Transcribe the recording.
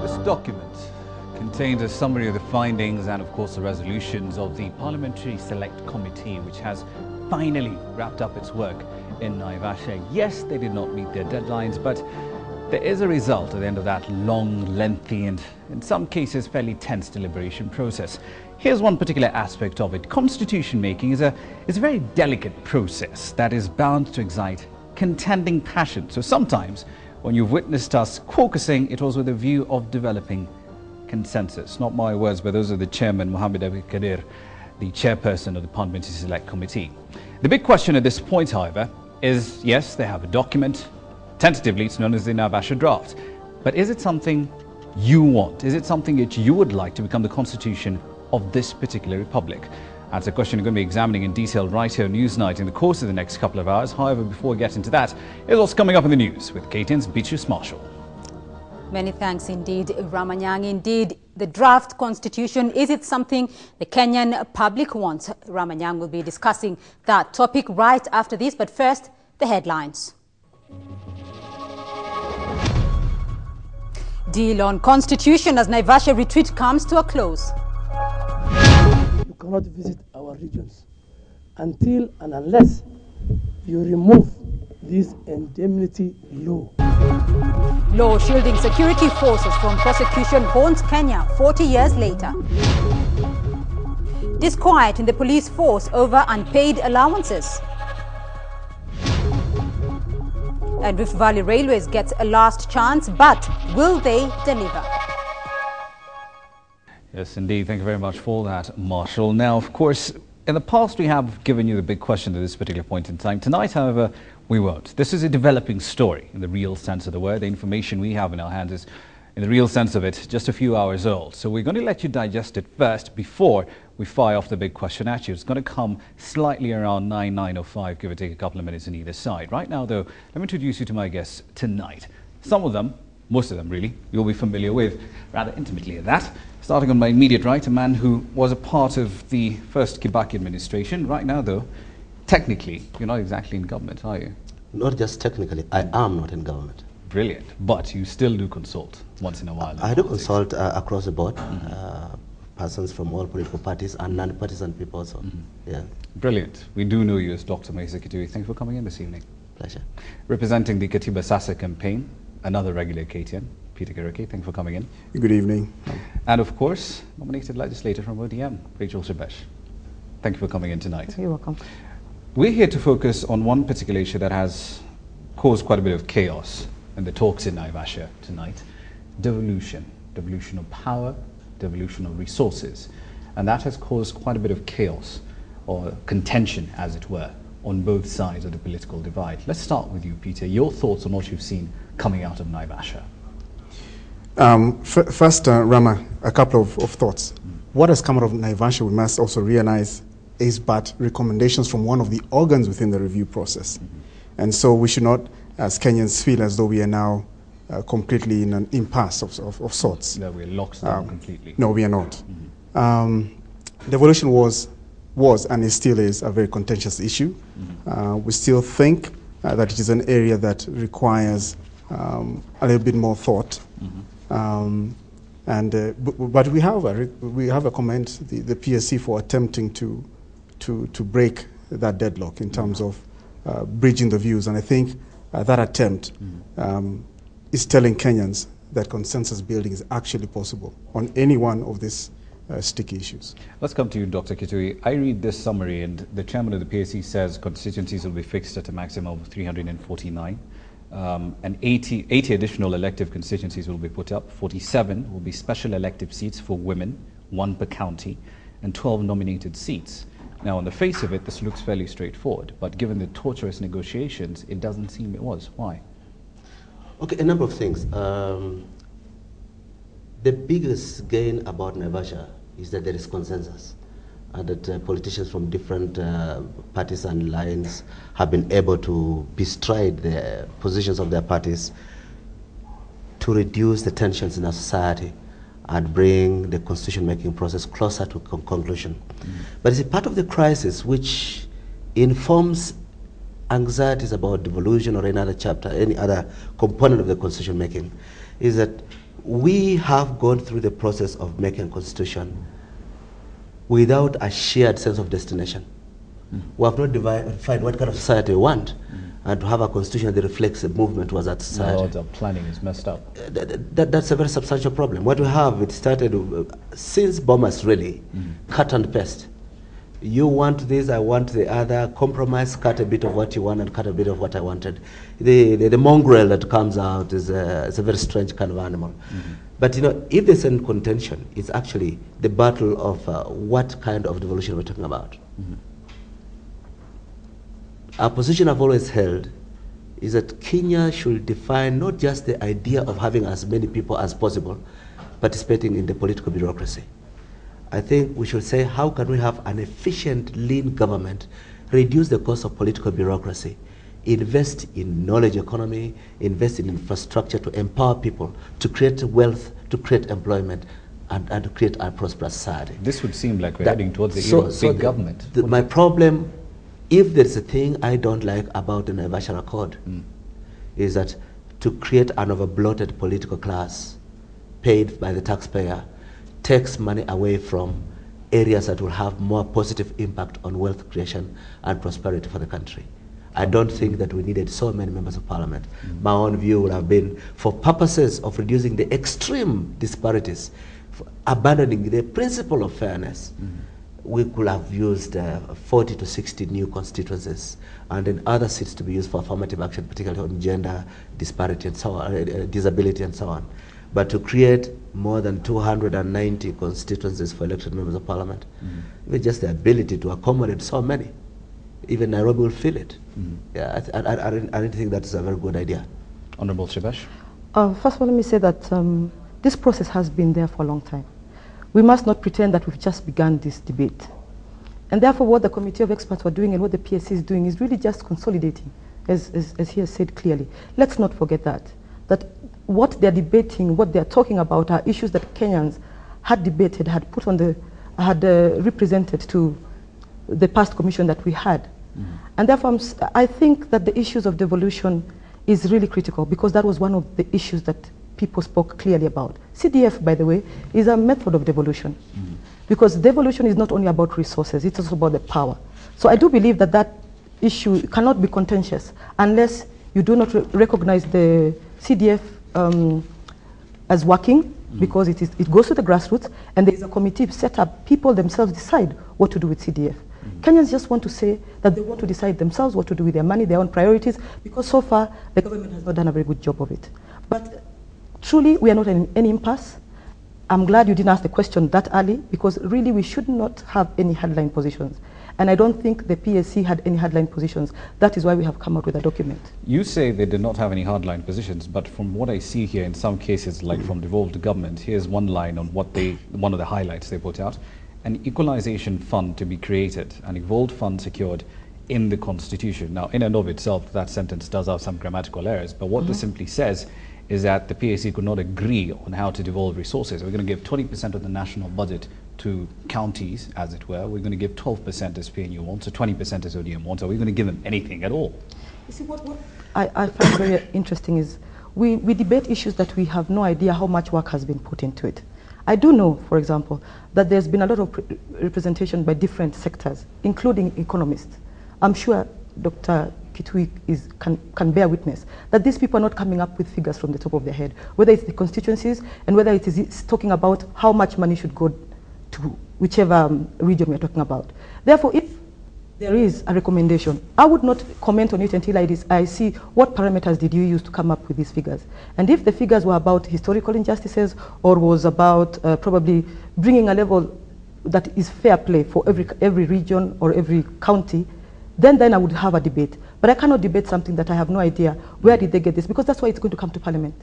This document contains a summary of the findings and, of course, the resolutions of the Parliamentary Select Committee, which has finally wrapped up its work in Naivasha. Yes, they did not meet their deadlines, but there is a result at the end of that long, lengthy, and in some cases fairly tense deliberation process. Here's one particular aspect of it. Constitution making is a very delicate process that is bound to excite contending passions. So sometimes when you've witnessed us caucusing, it was with a view of developing consensus. Not my words, but those of the chairman, Mohammed Abu Kadir, the chairperson of the Parliamentary Select Committee. The big question at this point, however, is yes, they have a document. Tentatively, it's known as the Naivasha draft. But is it something you want? Is it something that you would like to become the constitution of this particular republic? That's a question we're going to be examining in detail right here on NewsNight in the course of the next couple of hours. However, before we get into that, here's what's coming up in the news with KTN's Beatrice Marshall. Many thanks indeed, Ramanyang. Indeed, the draft constitution, is it something the Kenyan public wants? Ramanyang will be discussing that topic right after this, but first, the headlines. Deal on constitution as Naivasha retreat comes to a close. You cannot visit our regions until and unless you remove this indemnity law. Law shielding security forces from prosecution haunts Kenya 40 years later. Disquiet in the police force over unpaid allowances. And Rift Valley Railways gets a last chance, but will they deliver? Yes, indeed. Thank you very much for that, Marshall. Now, of course, in the past we have given you the big question at this particular point in time. Tonight, however, we won't. This is a developing story in the real sense of the word. The information we have in our hands is, in the real sense of it, just a few hours old. So we're going to let you digest it first before we fire off the big question at you. It's going to come slightly around 9:05, give or take a couple of minutes on either side. Right now, though, let me introduce you to my guests tonight. Some of them, most of them really, you'll be familiar with rather intimately at that. Starting on my immediate right, a man who was a part of the first Kibaki administration. Right now, though, technically, you're not exactly in government, are you? Not just technically, I am not in government. Brilliant. But you still do consult once in a while. I do consult across the board, persons from all political parties and non-partisan people also. Yeah. Brilliant. We do know you as Dr. Maisa Kitui. Thanks for coming in this evening. Pleasure. Representing the Katiba Sasa campaign, another regular KTN, Peter Kiruki. Thanks for coming in. Good evening. And of course, nominated legislator from ODM, Rachel Shebesh. Thank you for coming in tonight. You're welcome. We're here to focus on one particular issue that has caused quite a bit of chaos in the talks in Naivasha tonight. Devolution. Devolution of power, devolution of resources. And that has caused quite a bit of chaos, or contention, as it were, on both sides of the political divide. Let's start with you, Peter. Your thoughts on what you've seen coming out of Naivasha. First, Rama, a couple of thoughts. What has come out of Naivasha, we must also realize, is but recommendations from one of the organs within the review process. And so we should not, as Kenyans, feel as though we are now completely in an impasse of sorts. No, we're locked down completely. No, we are not. Devolution was and it still is a very contentious issue. We still think that it is an area that requires a little bit more thought. But we have a comment the PSC for attempting to break that deadlock in terms of bridging the views, and I think that attempt is telling Kenyans that consensus building is actually possible on any one of these sticky issues. Let's come to you, Dr. Kitui. I read this summary, and the chairman of the PSC says constituencies will be fixed at a maximum of 349. And 80 additional elective constituencies will be put up. 47 will be special elective seats for women, 1 per county, and 12 nominated seats. Now, on the face of it, this looks fairly straightforward, but given the torturous negotiations, it doesn't seem it was. Why? Okay, a number of things. The biggest gain about Naivasha is that there is consensus, and that politicians from different parties and lines have been able to bestride the positions of their parties to reduce the tensions in our society and bring the constitution-making process closer to conclusion. But it's a part of the crisis which informs anxieties about devolution or any other chapter, any other component of the constitution-making, is that we have gone through the process of making a constitution without a shared sense of destination. We have not defined what kind of society we want, and to have a constitution that reflects the movement towards that society. No, the planning is messed up. That's a very substantial problem. What we have, it started since Bomas, really, cut and paste. You want this, I want the other, compromise, cut a bit of what you want and cut a bit of what I wanted. The mongrel that comes out is a very strange kind of animal. But you know, if there's any contention, it's actually the battle of what kind of devolution we're talking about. Our position I've always held is that Kenya should define not just the idea of having as many people as possible participating in the political bureaucracy. I think we should say, how can we have an efficient, lean government, reduce the cost of political bureaucracy, invest in knowledge economy, invest in infrastructure to empower people, to create wealth, to create employment, and to create a prosperous society. This would seem like we're heading towards the era of big government. My problem, if there's a thing I don't like about the Naivasha Accord, is that to create an over-bloated political class paid by the taxpayer takes money away from areas that will have more positive impact on wealth creation and prosperity for the country. I don't think that we needed so many members of parliament. My own view would have been, for purposes of reducing the extreme disparities, abandoning the principle of fairness, we could have used 40 to 60 new constituencies, and then other seats to be used for affirmative action, particularly on gender disparity and so on, disability and so on. But to create more than 290 constituencies for elected members of parliament, even just the ability to accommodate so many, even Nairobi will feel it. Yeah, I don't think that's a very good idea. Honorable Shibash. First of all, let me say that this process has been there for a long time. We must not pretend that we've just begun this debate. And therefore, what the Committee of Experts are doing and what the PSC is doing is really just consolidating, as he has said clearly. Let's not forget that what they're debating, what they're talking about are issues that Kenyans had debated, had put on had represented to the past commission that we had. And therefore, I think that the issues of devolution is really critical, because that was one of the issues that people spoke clearly about. CDF, by the way, is a method of devolution, because devolution is not only about resources, it's also about the power. So I do believe that that issue cannot be contentious unless you do not recognize the CDF as working, because it goes to the grassroots, and there is a committee set up. People themselves decide what to do with CDF. Kenyans just want to say that they want to decide themselves what to do with their money, their own priorities, because so far the government has not done a very good job of it. But truly, we are not in any impasse. I'm glad you didn't ask the question that early, because really we should not have any headline positions. And I don't think the PSC had any headline positions. That is why we have come out with a document. You say they did not have any hardline positions, but from what I see here in some cases, like from devolved government, here's one line on what one of the highlights they put out: an equalization fund to be created, an evolved fund secured in the Constitution. Now, in and of itself, that sentence does have some grammatical errors, but what this simply says is that the PSC could not agree on how to devolve resources. We're going to give 20% of the national budget to counties, as it were. We're going to give 12% as PNU wants, so 20% as ODM wants. Are we going to give them anything at all? You see, what I find very interesting is we debate issues that we have no idea how much work has been put into it. I do know, for example, that there's been a lot of representation by different sectors, including economists. I'm sure Dr. Kitui can bear witness that these people are not coming up with figures from the top of their head, whether it's the constituencies and whether it's talking about how much money should go to whichever region we're talking about. Therefore, if there is a recommendation, I would not comment on it until I see what parameters did you use to come up with these figures. And if the figures were about historical injustices or was about probably bringing a level that is fair play for every region or every county, then I would have a debate. But I cannot debate something that I have no idea where did they get this, because that's why it's going to come to Parliament.